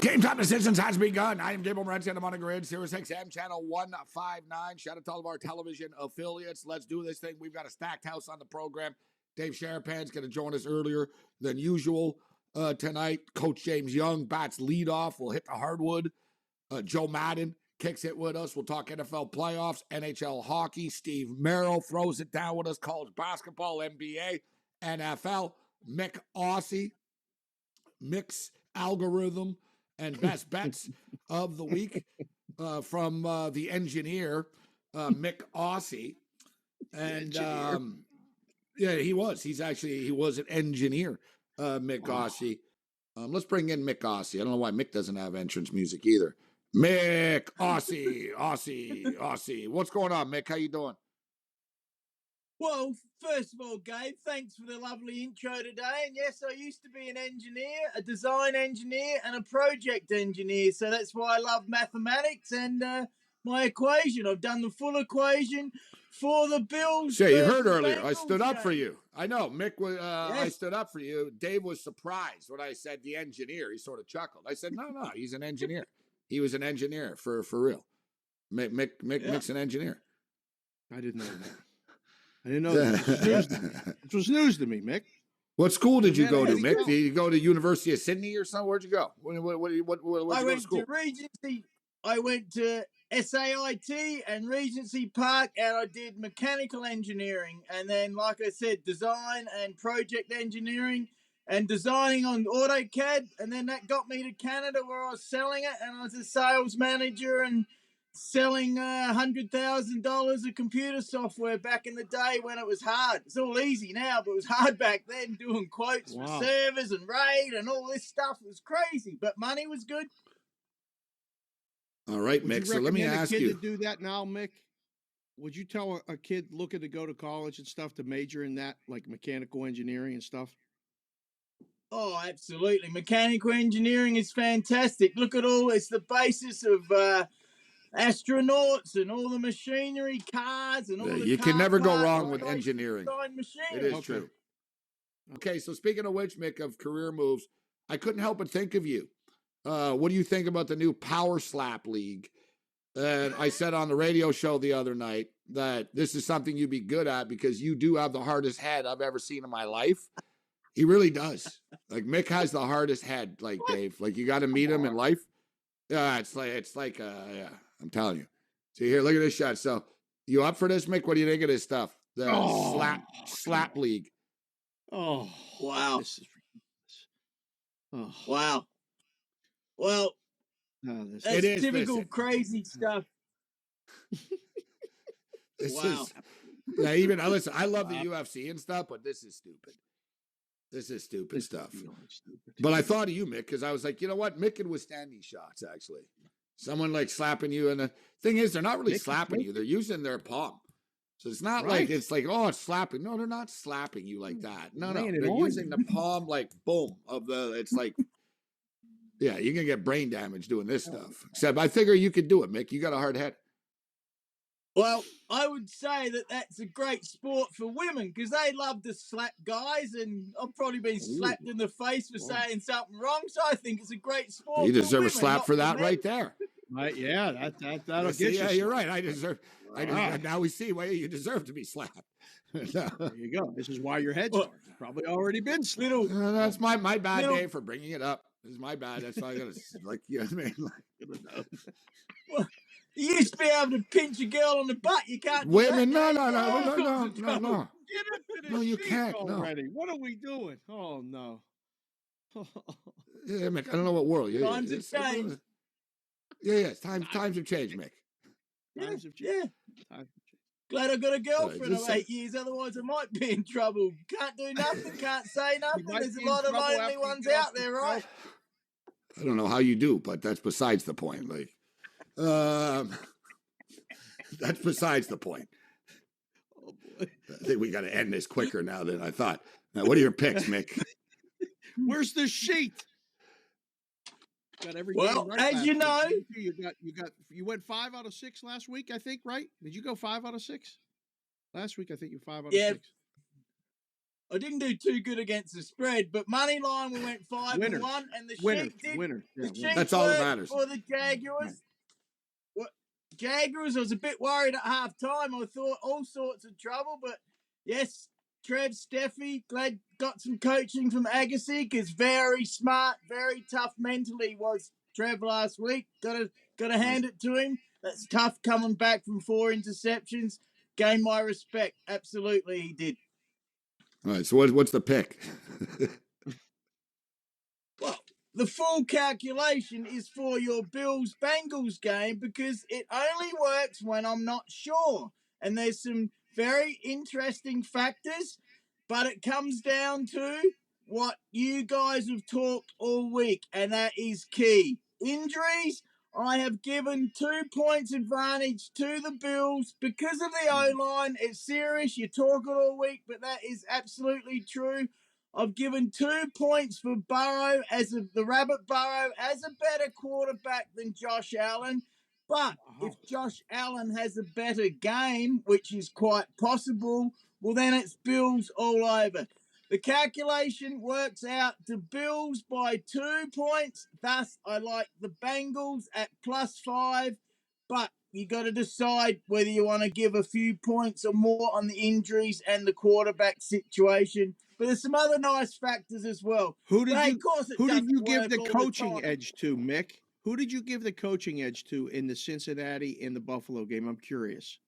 Game time decisions has begun. I am Gabe Morency. I'm on the grid, Sirius XM channel 159. Shout out to all of our television affiliates. Let's do this thing. We've got a stacked house on the program. Dave Sharapan's going to join us earlier than usual tonight. Coach James Young bats leadoff. We'll hit the hardwood. Joe Madden kicks it with us. We'll talk NFL playoffs, NHL hockey. Steve Merrill throws it down with us. College basketball, NBA, NFL. Mick Aussie, Mick's algorithm and best bets of the week from the engineer, Mick Aussie. And yeah, he was an engineer, Mick Aussie. Let's bring in Mick Aussie. I don't know why Mick doesn't have entrance music either. Mick Aussie. What's going on, Mick? How you doing? Well, first of all, Gabe, thanks for the lovely intro today. And yes, I used to be an engineer, a design engineer, and a project engineer. So that's why I love mathematics and my equation. I've done the full equation for the Bills. Yeah, you heard earlier. Bengals I stood up game. for you. I know. Mick was. Yes. I stood up for you. Dave was surprised when I said the engineer. He sort of chuckled. I said, no, he's an engineer. He was an engineer for real. Mick's an engineer. I didn't know that. I didn't know that. This was news to me, Mick. What school did you go to, Mick? Did you go to University of Sydney or something? Where'd you go? What I went you go to school? To Regency. I went to SAIT and Regency Park, and I did mechanical engineering. And then, like I said, design and project engineering and designing on AutoCAD. And then that got me to Canada where I was selling it, and I was a sales manager and selling $100,000 of computer software back in the day when it was hard. It's all easy now, but it was hard back then, doing quotes for servers and RAID and all this stuff. It was crazy, but money was good. All right, Mick, so let me ask you. Would you recommend a kid to do that now, Mick? Would you tell a kid looking to go to college and stuff to major in that, like mechanical engineering and stuff? Oh, absolutely. Mechanical engineering is fantastic. Look at it's the basis of astronauts and all the machinery, cars, and all you can never go wrong with engineering. It is true. Okay, so speaking of which, Mick, of career moves, I couldn't help but think of you. What do you think about the new Power Slap League? And I said on the radio show the other night that this is something you'd be good at because you do have the hardest head I've ever seen in my life. He really does. Like Mick has the hardest head, like Dave. Like you got to meet him in life. Yeah, it's like I'm telling you. See here, look at this shot. So you up for this, Mick? What do you think of this stuff? The slap league. Oh wow. This is ridiculous. Oh wow. Well, that's typical crazy stuff. Listen, I love the UFC and stuff, but this is stupid. This is stupid stuff. But I thought of you, Mick, because I was like, you know what? Mick can withstand these shots, actually. Someone like slapping you. And the thing is, they're not really slapping you. They're using their palm. So it's not like, it's slapping. No, they're not slapping you like that. No. They're using the palm like, boom, it's like, yeah, you're going to get brain damage doing this stuff. Except I figure you could do it, Mick. You got a hard head. Well, I would say that that's a great sport for women because they love to slap guys, and I've probably been slapped in the face for saying something wrong. So I think it's a great sport. You deserve a slap for that right there. Right? Yeah, that'll get you. Yeah, you're right. I deserve. Now we see why you deserve to be slapped. There you go. This is why your head's probably already been slapped. That's my bad, Dave, for bringing it up. This is my bad. That's why I got to like. You know what I mean? Well, you used to be able to pinch a girl on the butt. You can't. Women, no. No, you can't. Already. What are we doing? Oh no. Yeah, Mick. I don't know what world. Times have changed. Yeah. Times have changed, Mick. Times have changed. Yeah. Times have changed. Glad I got a girlfriend of 8 years. Otherwise, I might be in trouble. Can't do nothing. Can't say nothing. There's a lot of lonely ones out there, right? I don't know how you do, but that's besides the point. Like. That's besides the point. Oh boy. I think we got to end this quicker now than I thought. Now, what are your picks, Mick? Where's the sheet? Got every as you know, you went 5 out of 6 last week, I think, right? Did you go 5 out of 6? Last week I think you 5 out of 6. I didn't do too good against the spread, but money line we went 5-1, and the sheet did. Winners. Yeah, The sheet That's all that worked matters. for the Jaguars. What Jaguars? I was a bit worried at half time. I thought all sorts of trouble, but yes, Trev, Steffi, glad got some coaching from Agassi, because very smart, very tough mentally was Trev last week. Got to hand it to him. That's tough coming back from 4 interceptions. Gained my respect. Absolutely, he did. All right, so what's the pick? Well, the full calculation is for your Bills-Bengals game, because it only works when I'm not sure. And there's some very interesting factors, but it comes down to what you guys have talked all week, and that is key. Injuries. I have given 2 points advantage to the Bills because of the O-line. It's serious. You talk it all week, but that is absolutely true. I've given 2 points for Burrow the Rabbit Burrow as a better quarterback than Josh Allen. But if Josh Allen has a better game, which is quite possible, well, then it's Bills all over. The calculation works out to Bills by 2 points. Thus, I like the Bengals at +5. But you got to decide whether you want to give a few points or more on the injuries and the quarterback situation. But there's some other nice factors as well. Who did you give the work all coaching time. edge to, Mick? Who did you give the coaching edge to in the Cincinnati and the Buffalo game? I'm curious.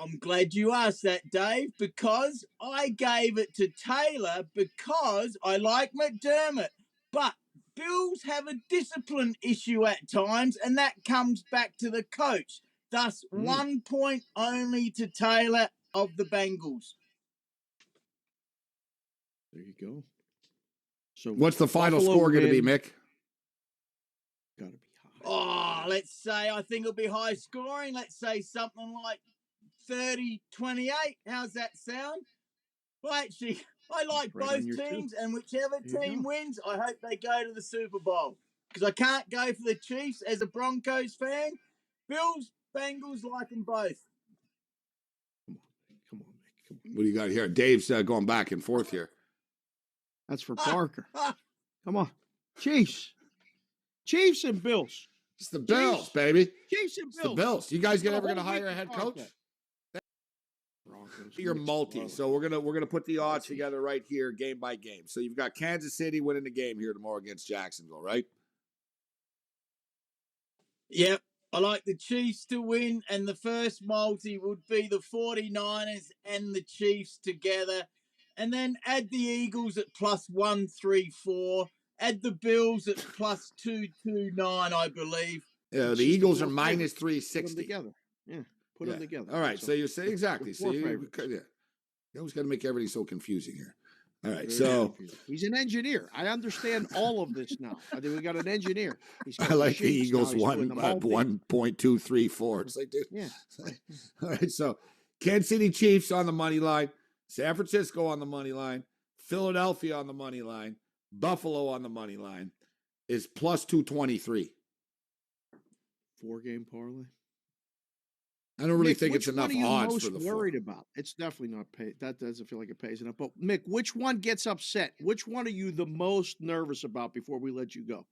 I'm glad you asked that, Dave, because I gave it to Taylor because I like McDermott. But Bills have a discipline issue at times, and that comes back to the coach. Thus, 1 point only to Taylor of the Bengals. There you go. So what's the final score going to be, Mick? Got to be high. Oh, let's say I think it'll be high scoring. Let's say something like 30-28. How's that sound? Well, actually, I like both teams, and whichever team wins, I hope they go to the Super Bowl. Because I can't go for the Chiefs as a Broncos fan. Bills, Bengals, like them both. Come on, Mick. Come on. What do you got here? Dave's going back and forth here. That's for Parker. Come on. Chiefs and Bills. It's the Bills, baby. Chiefs and Bills. It's the Bills. You guys ever going to hire a head coach? Broncos. You're multi, so we're gonna put the odds together right here, game by game. So you've got Kansas City winning the game here tomorrow against Jacksonville, right? Yep. I like the Chiefs to win, and the first multi would be the 49ers and the Chiefs together. And then add the Eagles at +134. Add the Bills at +229, I believe. Yeah, the Eagles are -360 together. Yeah, put them together. All right, so you say exactly. So you always got to make everything so confusing here. All right, so he's an engineer. I understand all of this now. I think we got an engineer. I like the Eagles 1.234. It's like, dude. Yeah. All right, so Kansas City Chiefs on the money line, San Francisco on the money line, Philadelphia on the money line, Buffalo on the money line is +223. 4-game parlay. I don't really think Mick, it's enough odds for the worried about. It's definitely not paid. That doesn't feel like it pays enough. But Mick, which one gets upset? Which one are you the most nervous about before we let you go?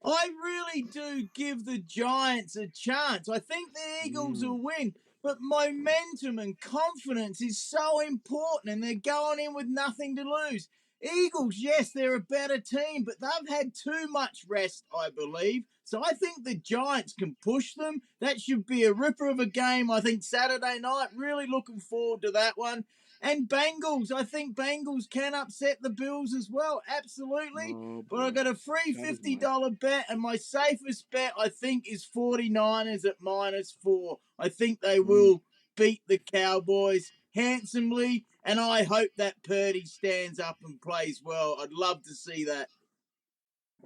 I really do give the Giants a chance. I think the Eagles will win, but momentum and confidence is so important, and they're going in with nothing to lose. Eagles, yes, they're a better team, but they've had too much rest, I believe. So I think the Giants can push them. That should be a ripper of a game, I think, Saturday night. Really looking forward to that one. And Bengals, I think Bengals can upset the Bills as well. Absolutely. But I got a free $50 bet, and my safest bet, I think, is 49ers at -4. I think they will beat the Cowboys handsomely, and I hope that Purdy stands up and plays well. I'd love to see that.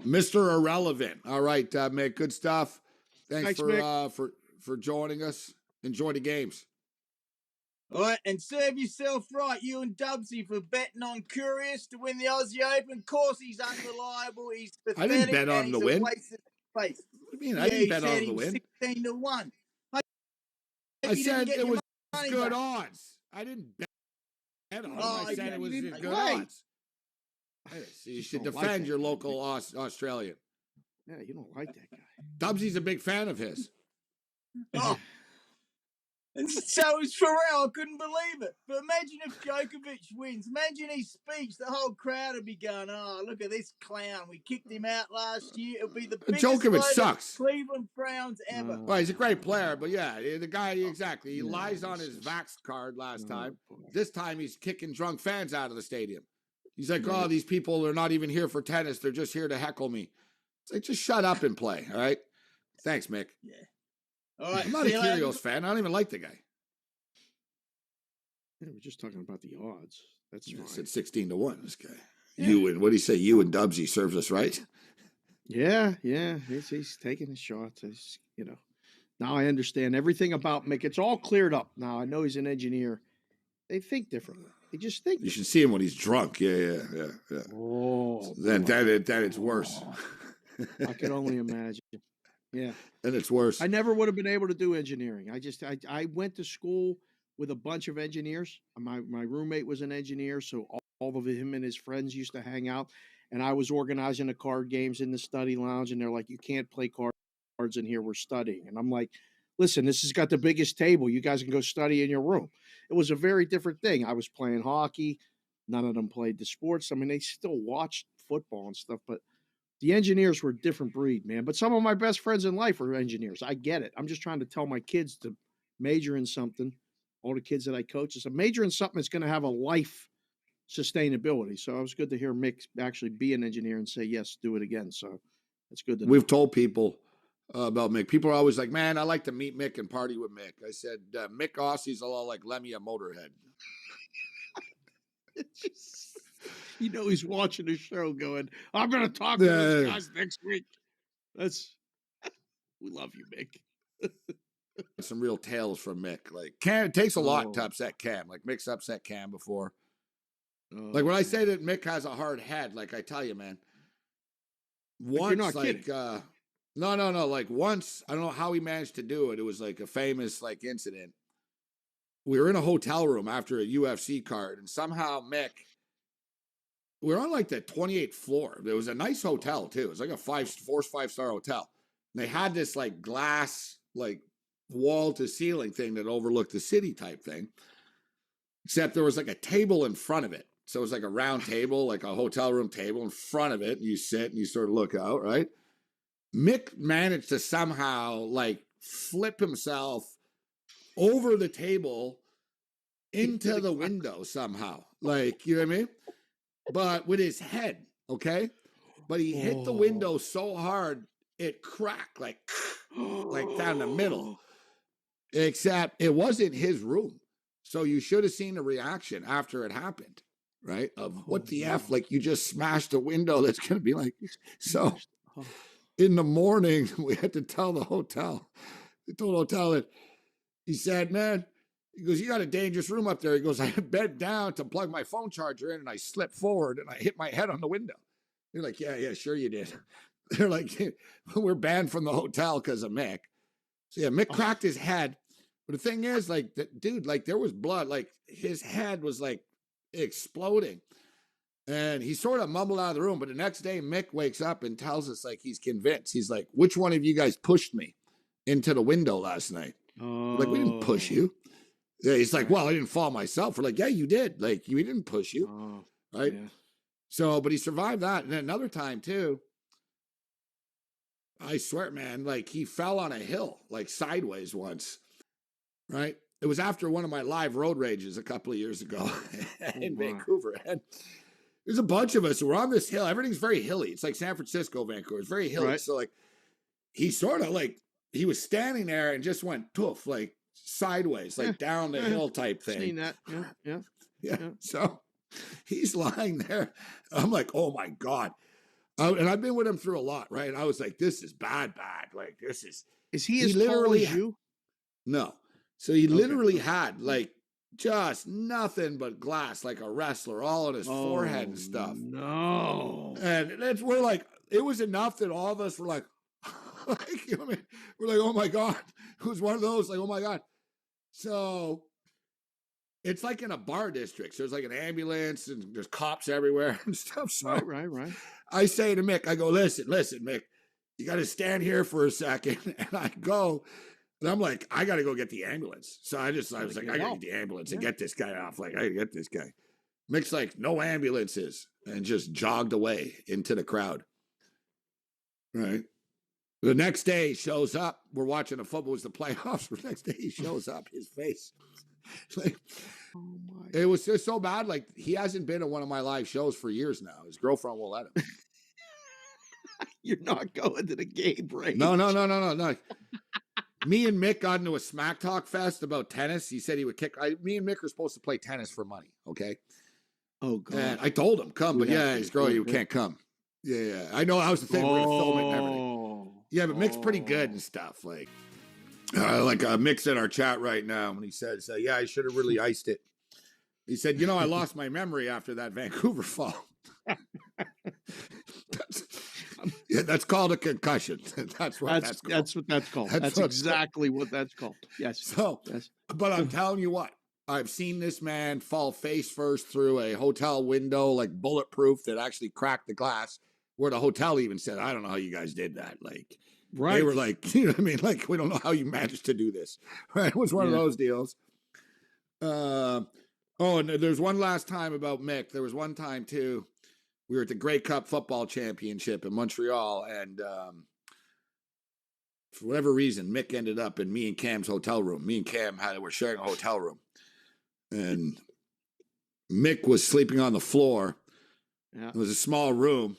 Mr. Irrelevant. All right, Mick, good stuff. Thanks Mick. for joining us. Enjoy the games. All right, and serve yourself right, you and Dubsy, for betting on Curious to win the Aussie Open. Of course, he's unreliable. He's pathetic. I didn't bet on and the he's win. a waste of space. What do you mean? I didn't bet on the win. 16-1. I said it was good odds. I didn't bet. And Oh, I said it was didn't good play. odds. Hey, so you Just should don't like defend that your guy, local Australian. Yeah, you don't like that guy. Dubsy's a big fan of his. Oh. And so it's Pharrell. I couldn't believe it. But imagine if Djokovic wins. Imagine his speech. The whole crowd would be going, "Oh, look at this clown. We kicked him out last year. It'll be the biggest Djokovic load sucks. of Cleveland Browns ever." Well, he's a great player, but yeah, the guy, exactly. He No, lies on it's his just- Vax card last Oh, time. boy. This time he's kicking drunk fans out of the stadium. He's like, Right. oh, these people are not even here for tennis. They're just here to heckle me. It's like, just shut up and play, all right? Thanks, Mick. Yeah. All right. I'm not a Kyrgios fan. I don't even like the guy. Yeah, we're just talking about the odds. That's I fine. said 16-1, this guy. Yeah. You and, what do you say? You and Dubsy serves us right. Yeah. He's taking his shots. Now I understand everything about Mick. It's all cleared up now. I know he's an engineer. They think differently. They just think. You should see him when he's drunk. Yeah. Oh, Then it's worse. I can only imagine. Yeah. Then it's worse. I never would have been able to do engineering. I went to school with a bunch of engineers. My roommate was an engineer, so all of him and his friends used to hang out. And I was organizing the card games in the study lounge, and they're like, "You can't play cards in here. We're studying." And I'm like, "Listen, this has got the biggest table. You guys can go study in your room." It was a very different thing. I was playing hockey. None of them played the sports. I mean, they still watched football and stuff, but the engineers were a different breed, man. But some of my best friends in life are engineers. I get it. I'm just trying to tell my kids to major in something. All the kids that I coach is a major in something that's going to have a life sustainability. So it was good to hear Mick actually be an engineer and say, yes, do it again. So it's good to know. We've told people about Mick. People are always like, man, I like to meet Mick and party with Mick. I said, Mick Aussie's a lot like Lemmy a Motorhead. He's watching the show going, I'm going to talk to those guys next week. We love you, Mick. Some real tales from Mick. Like Cam, it takes a lot to upset Cam. Like Mick's upset Cam before. Like when I say that Mick has a hard head, like I tell you, man. Once, like no. Like once, I don't know how he managed to do it. It was like a famous incident. We were in a hotel room after a UFC card, and somehow Mick, we were on like the 28th floor. There was a nice hotel too. It was like a 5-star hotel. And they had this like glass, like wall to ceiling thing that overlooked the city type thing. Except there was like a table in front of it. So it was like a round table, like a hotel room table in front of it. And you sit and you sort of look out, right? Mick managed to somehow like flip himself over the table into the window somehow. Like, you know what I mean? But with his head, okay? But he hit the window so hard, it cracked like down the middle. Except it wasn't his room. So you should have seen the reaction after it happened, right? Of what the F, like you just smashed a window that's going to be like. So in the morning, we had to tell the hotel. We told the hotel that he said, man, he goes, you got a dangerous room up there. He goes, I bent down to plug my phone charger in and I slipped forward and I hit my head on the window. They're like, yeah, sure you did. They're like, we're banned from the hotel because of Mick. So yeah, Mick cracked his head. But the thing is, like, dude, like there was blood, like his head was like exploding. And he sort of mumbled out of the room. But the next day, Mick wakes up and tells us like he's convinced. He's like, which one of you guys pushed me into the window last night? Like, we didn't push you. Yeah, he's like, well, I didn't fall myself. We're like, yeah, you did. Like, we didn't push you. Right? Yeah. So, but he survived that. And then another time too, I swear, man, like he fell on a hill, like sideways once. Right? It was after one of my live road rages a couple of years ago in Vancouver. And there's a bunch of us who were on this hill. Everything's very hilly. It's like San Francisco, Vancouver. It's very hilly. Right. So like he sort of like, he was standing there and just went poof, like sideways, like down the hill type thing. Seen that. Yeah. So he's lying there. I'm like, oh my God. And I've been with him through a lot, right? And I was like, this is bad. Like this is. Is he as tall as you? No. So he literally had like just nothing but glass, like a wrestler, all on his forehead and stuff. No. And we're like, it was enough that all of us were like, like, you know what I mean? We're like, oh my God. It was one of those, like, oh my God. So it's like in a bar district. So there's like an ambulance and there's cops everywhere and stuff. So Right. I say to Mick, I go, listen, Mick, you got to stand here for a second. And I go, and I'm like, I got to go get the ambulance. So I was like, I got to get the ambulance and get this guy off. Like, I got to get this guy. Mick's like, no ambulances, and just jogged away into the crowd. Right. The next day he shows up. We're watching the football. It was the playoffs. The next day he shows up. His face. Like, it was just so bad. Like, he hasn't been at one of my live shows for years now. His girlfriend won't let him. You're not going to the Gabe range. No. Me and Mick got into a smack talk fest about tennis. He said he would kick. Me and Mick are supposed to play tennis for money. Okay. Oh, God. And I told him, come, but his girl, you can't come. Yeah. I know that was the thing. We're going to film it and everything. Yeah, but Mick's pretty good and stuff. Like Mick's in our chat right now, and he says, yeah, I should have really iced it. He said, I lost my memory after that Vancouver fall. That's called a concussion. That's what that's called. That's what that's called. That's exactly what that's called. Yes. So, but I'm telling you what, I've seen this man fall face first through a hotel window, like bulletproof, that actually cracked the glass, where the hotel even said, I don't know how you guys did that. Like, they were like, you know what I mean? Like, we don't know how you managed to do this. Right? It was one of those deals. And there's one last time about Mick. There was one time, too. We were at the Grey Cup Football Championship in Montreal, and for whatever reason, Mick ended up in me and Cam's hotel room. Me and Cam were sharing a hotel room. And Mick was sleeping on the floor. Yeah. It was a small room.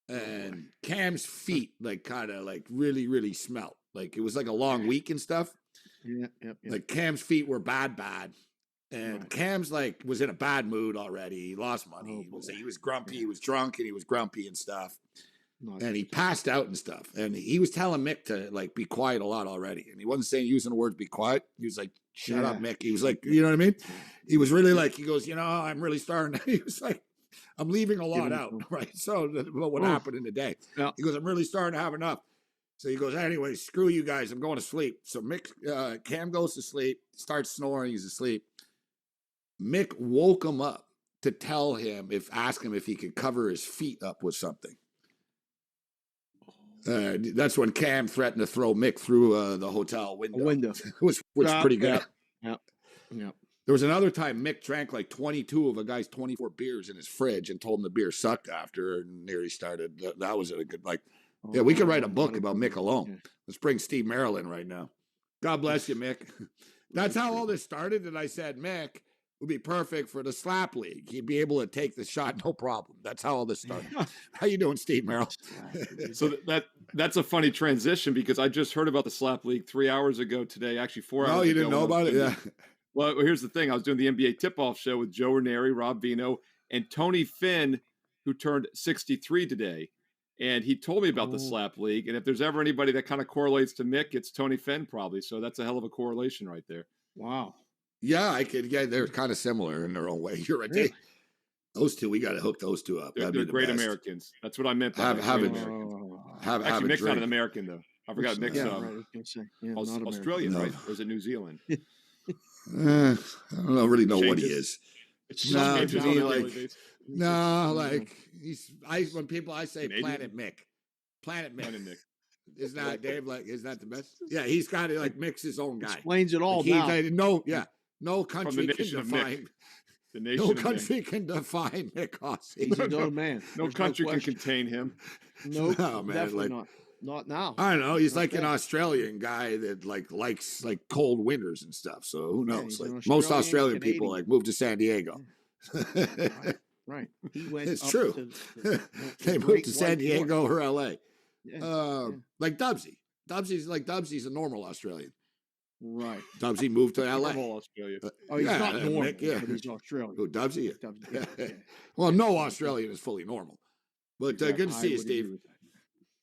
And Cam's feet, like, kind of, like, really, really smelt. Like, it was like a long week and stuff. Yeah. Like, Cam's feet were bad. And Cam's, like, was in a bad mood already. He lost money. He was grumpy. Yeah. He was drunk, and he was grumpy and stuff. And he passed out and stuff. And he was telling Mick to, like, be quiet a lot already. And he wasn't using the words be quiet. He was like, shut up, Mick. He was like, you know what I mean? He was really like, he goes, I'm really starting. He was like, I'm leaving a lot out, right? So what happened in the day? Yeah. He goes, I'm really starting to have enough. So he goes, anyway, screw you guys. I'm going to sleep. So Cam goes to sleep, starts snoring. He's asleep. Mick woke him up to ask him if he could cover his feet up with something. That's when Cam threatened to throw Mick through the hotel window. which was pretty good. Yeah. There was another time Mick drank like 22 of a guy's 24 beers in his fridge and told him the beer sucked after, and there he started. That was a good, we could write a book about Mick alone. Yeah. Let's bring Steve Merrill in right now. God bless you, Mick. That's how all this started. And I said, Mick would be perfect for the slap league. He'd be able to take the shot, no problem. That's how all this started. How you doing, Steve Merrill? So that's a funny transition, because I just heard about the slap league 3 hours ago today, actually 4 hours ago. Oh, you didn't know about it? Yeah. Well, here's the thing. I was doing the NBA tip-off show with Joe Ranieri, Rob Vino, and Tony Finn, who turned 63 today. And he told me about the slap league. And if there's ever anybody that kind of correlates to Mick, it's Tony Finn probably. So that's a hell of a correlation right there. Wow. Yeah, they're kind of similar in their own way. You're right. Really? Those two, we got to hook those two up. They're great best. Americans. That's what I meant by actually, Mick's not an American, though. I forgot Mick's Australian, no. Right? Or is it New Zealand? I don't really know what he is. When I say Canadian? Planet Mick. Planet Mick. Isn't that Dave? Isn't that the best? Yeah, he's kind of like Mick's his own guy. Explains it all now. No country can define. No country can define Mick Aussie. He's his own man. No country can contain him. No, man, definitely not. Not now. I don't know. He's like an Australian guy that likes cold winters and stuff. So who knows? Most Australian people move to San Diego. Right. He went. It's true. They moved to San Diego or LA. Like Dubsy. Dubsy's a normal Australian. Right. Dubsy moved to LA. Normal Australia. He's not normal, but he's Australian. Who, Dubsy? Well, no Australian is fully normal. But good to see you, Steve.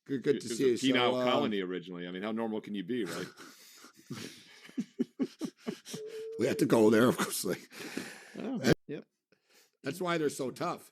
Good to see you. Penal colony originally. I mean, how normal can you be, right? We have to go there, of course. Yep. That's why they're so tough.